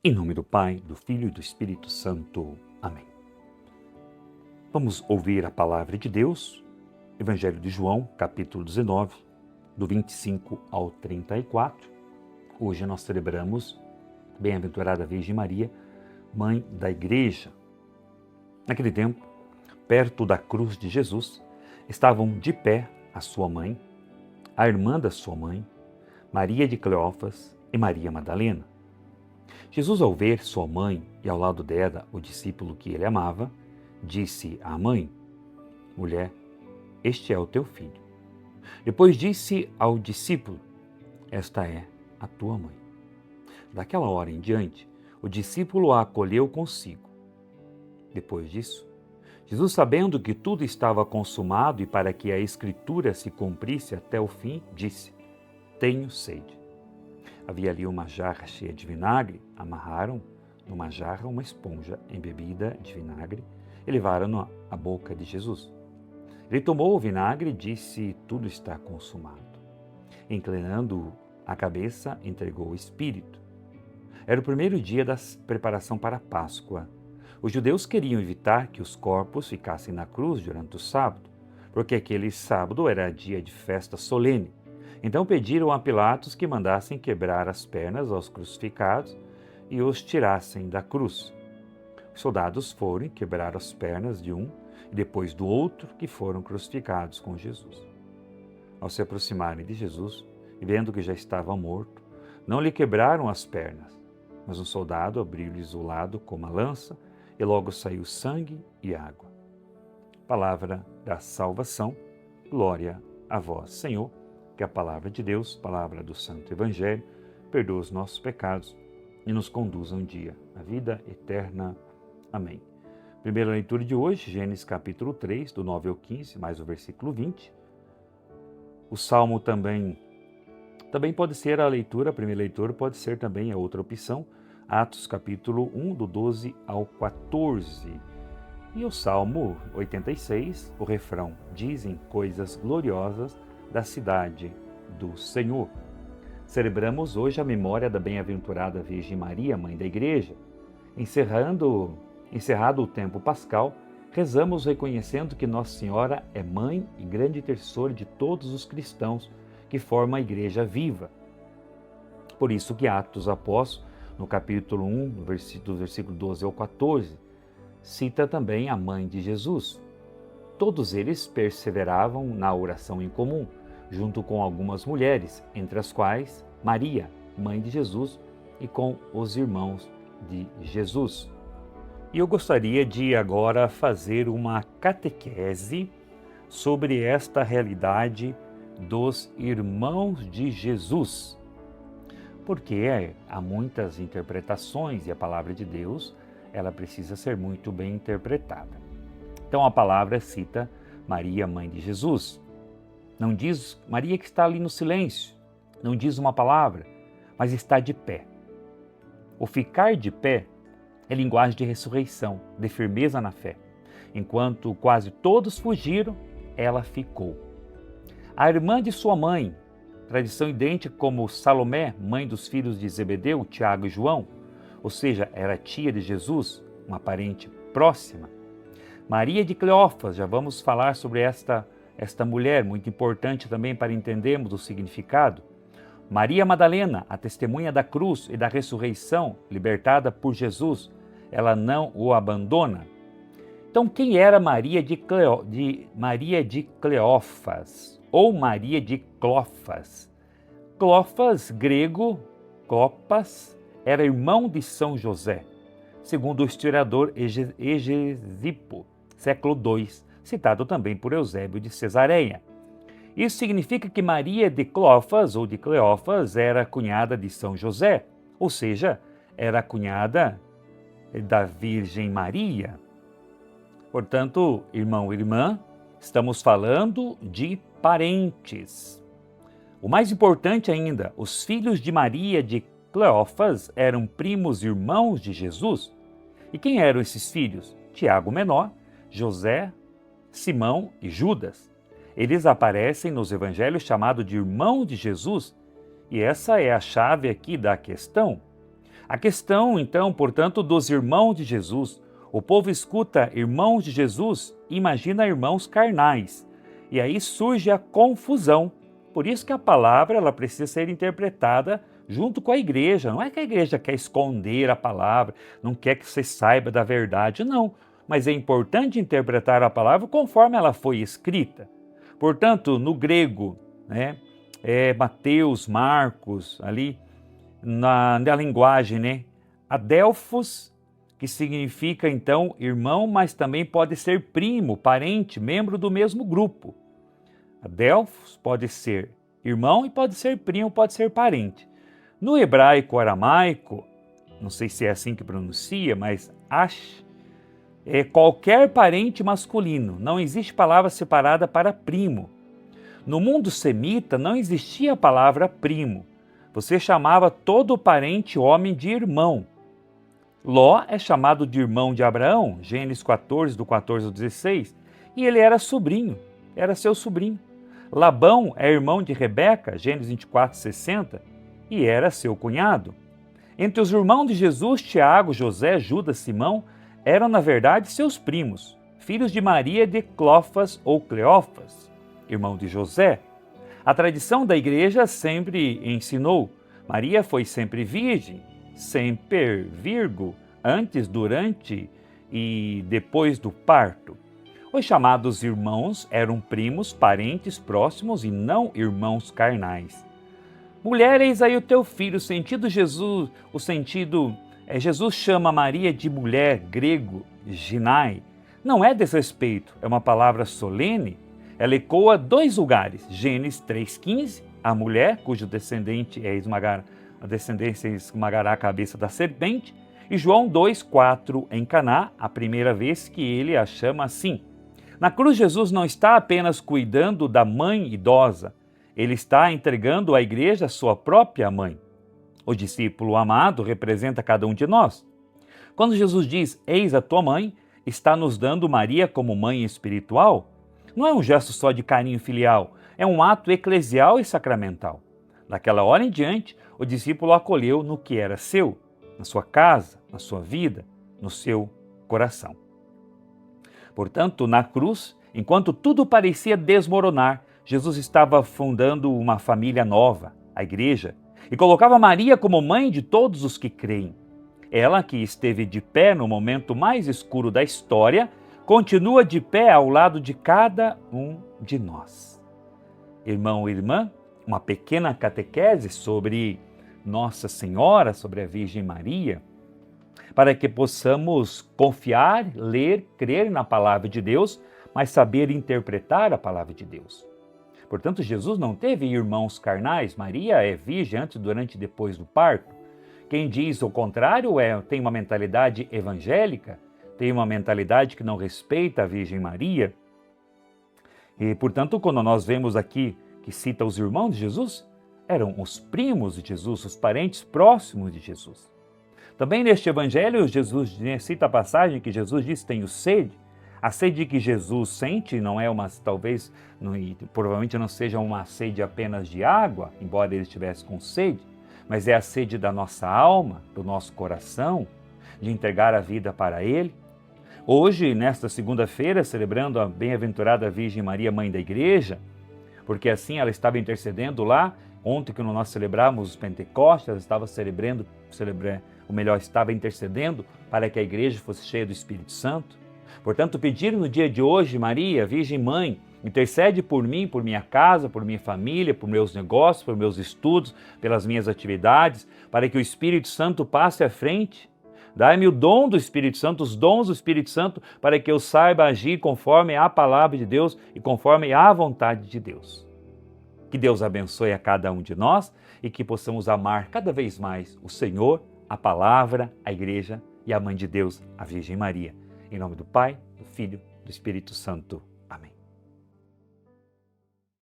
Em nome do Pai, do Filho e do Espírito Santo. Amém. Vamos ouvir a palavra de Deus, Evangelho de João, capítulo 19, do 25 ao 34. Hoje nós celebramos Bem-aventurada Virgem Maria, Mãe da Igreja. Naquele tempo, perto da cruz de Jesus, estavam de pé a sua mãe, a irmã da sua mãe, Maria de Cleófas e Maria Madalena. Jesus, ao ver sua mãe e ao lado dela o discípulo que ele amava, disse à mãe: Mulher, este é o teu filho. Depois disse ao discípulo: Esta é a tua mãe. Daquela hora em diante, o discípulo a acolheu consigo. Depois disso, Jesus, sabendo que tudo estava consumado e para que a Escritura se cumprisse até o fim, disse: Tenho sede. Havia ali uma jarra cheia de vinagre, amarraram numa jarra uma esponja embebida de vinagre e levaram-na à boca de Jesus. Ele tomou o vinagre e disse: Tudo está consumado. Inclinando a cabeça, entregou o Espírito. Era o primeiro dia da preparação para a Páscoa. Os judeus queriam evitar que os corpos ficassem na cruz durante o sábado, porque aquele sábado era dia de festa solene. Então pediram a Pilatos que mandassem quebrar as pernas aos crucificados e os tirassem da cruz. Os soldados foram e quebraram as pernas de um e depois do outro que foram crucificados com Jesus. Ao se aproximarem de Jesus, e vendo que já estava morto, não lhe quebraram as pernas, mas um soldado abriu-lhes o lado com uma lança e logo saiu sangue e água. Palavra da salvação, glória a vós, Senhor. Que a palavra de Deus, palavra do Santo Evangelho, perdoa os nossos pecados e nos conduza um dia à vida eterna. Amém. Primeira leitura de hoje, Gênesis capítulo 3, do 9 ao 15, mais o versículo 20. O Salmo também pode ser a leitura, a primeira leitura pode ser também a outra opção, Atos capítulo 1, do 12 ao 14. E o Salmo 86, o refrão: Dizem coisas gloriosas da cidade do Senhor. Celebramos hoje a memória da bem-aventurada Virgem Maria, Mãe da Igreja. Encerrado o tempo pascal, rezamos reconhecendo que Nossa Senhora é mãe e grande intercessora de todos os cristãos que formam a Igreja viva. Por isso que Atos Apóstolos, no capítulo 1, do versículo 12 ao 14, cita também a Mãe de Jesus. Todos eles perseveravam na oração em comum, junto com algumas mulheres, entre as quais Maria, Mãe de Jesus, e com os irmãos de Jesus. E eu gostaria de agora fazer uma catequese sobre esta realidade dos irmãos de Jesus, porque há muitas interpretações e a palavra de Deus, ela precisa ser muito bem interpretada. Então a palavra cita Maria, Mãe de Jesus. Não diz Maria que está ali no silêncio, não diz uma palavra, mas está de pé. O ficar de pé é linguagem de ressurreição, de firmeza na fé. Enquanto quase todos fugiram, ela ficou. A irmã de sua mãe, tradição idêntica como Salomé, mãe dos filhos de Zebedeu, Tiago e João, ou seja, era tia de Jesus, uma parente próxima. Maria de Cleófas, já vamos falar sobre esta mulher, muito importante também para entendermos o significado. Maria Madalena, a testemunha da cruz e da ressurreição, libertada por Jesus, ela não o abandona. Então, quem era Maria de Cleófas ou Maria de Clofas? Clofas, grego, Clopas, era irmão de São José, segundo o historiador Hegesipo, século II, citado também por Eusébio de Cesareia. Isso significa que Maria de Clofas ou de Cleófas era cunhada de São José, ou seja, era cunhada da Virgem Maria. Portanto, irmão e irmã, estamos falando de parentes. O mais importante ainda, os filhos de Maria de Cleófas eram primos irmãos de Jesus. E quem eram esses filhos? Tiago menor, José, Simão e Judas. Eles aparecem nos evangelhos chamados de irmãos de Jesus, e essa é a chave aqui da questão. A questão, então, portanto, dos irmãos de Jesus. O povo escuta irmãos de Jesus e imagina irmãos carnais. E aí surge a confusão. Por isso que a palavra ela precisa ser interpretada junto com a igreja. Não é que a igreja quer esconder a palavra, não quer que você saiba da verdade, não. Mas é importante interpretar a palavra conforme ela foi escrita. Portanto, no grego, Mateus, Marcos, ali na linguagem, Adelphos, que significa então irmão, mas também pode ser primo, parente, membro do mesmo grupo. Adelphos pode ser irmão e pode ser primo, pode ser parente. No hebraico aramaico, não sei se é assim que pronuncia, mas ash é qualquer parente masculino, não existe palavra separada para primo. No mundo semita não existia a palavra primo. Você chamava todo parente homem de irmão. Ló é chamado de irmão de Abraão, Gênesis 14, do 14 ao 16, e ele era sobrinho, era seu sobrinho. Labão é irmão de Rebeca, Gênesis 24, 60, e era seu cunhado. Entre os irmãos de Jesus, Tiago, José, Judas, Simão, eram na verdade seus primos, filhos de Maria de Clofas ou Cleófas, irmão de José. A tradição da igreja sempre ensinou, Maria foi sempre virgem, semper virgo, antes, durante e depois do parto. Os chamados irmãos eram primos, parentes próximos e não irmãos carnais. Mulher, eis aí o teu filho, Jesus chama Maria de mulher, grego, ginai. Não é desrespeito, é uma palavra solene. Ela ecoa dois lugares, Gênesis 3,15, a mulher cujo descendente a descendência esmagará a cabeça da serpente, e João 2,4 em Caná, a primeira vez que ele a chama assim. Na cruz, Jesus não está apenas cuidando da mãe idosa, ele está entregando à igreja sua própria mãe. O discípulo amado representa cada um de nós. Quando Jesus diz, eis a tua mãe, está nos dando Maria como mãe espiritual? Não é um gesto só de carinho filial, é um ato eclesial e sacramental. Daquela hora em diante, o discípulo acolheu no que era seu, na sua casa, na sua vida, no seu coração. Portanto, na cruz, enquanto tudo parecia desmoronar, Jesus estava fundando uma família nova, a igreja, e colocava Maria como mãe de todos os que creem. Ela, que esteve de pé no momento mais escuro da história, continua de pé ao lado de cada um de nós. Irmão e irmã, uma pequena catequese sobre Nossa Senhora, sobre a Virgem Maria, para que possamos confiar, ler, crer na palavra de Deus, mas saber interpretar a palavra de Deus. Portanto, Jesus não teve irmãos carnais, Maria é virgem antes, durante e depois do parto. Quem diz o contrário tem uma mentalidade evangélica, tem uma mentalidade que não respeita a Virgem Maria. E, portanto, quando nós vemos aqui que cita os irmãos de Jesus, eram os primos de Jesus, os parentes próximos de Jesus. Também neste evangelho, Jesus cita a passagem que Jesus diz, tenho sede. A sede que Jesus sente não é provavelmente não seja uma sede apenas de água, embora ele estivesse com sede, mas é a sede da nossa alma, do nosso coração, de entregar a vida para Ele. Hoje, nesta segunda-feira, celebrando a bem-aventurada Virgem Maria, Mãe da Igreja, porque assim ela estava intercedendo lá, ontem que nós celebramos os Pentecostes, ela estava estava intercedendo para que a igreja fosse cheia do Espírito Santo. Portanto, pedir no dia de hoje, Maria, Virgem Mãe, intercede por mim, por minha casa, por minha família, por meus negócios, por meus estudos, pelas minhas atividades, para que o Espírito Santo passe à frente. Dai-me o dom do Espírito Santo, os dons do Espírito Santo, para que eu saiba agir conforme a palavra de Deus e conforme a vontade de Deus. Que Deus abençoe a cada um de nós e que possamos amar cada vez mais o Senhor, a palavra, a igreja e a Mãe de Deus, a Virgem Maria. Em nome do Pai, do Filho e do Espírito Santo.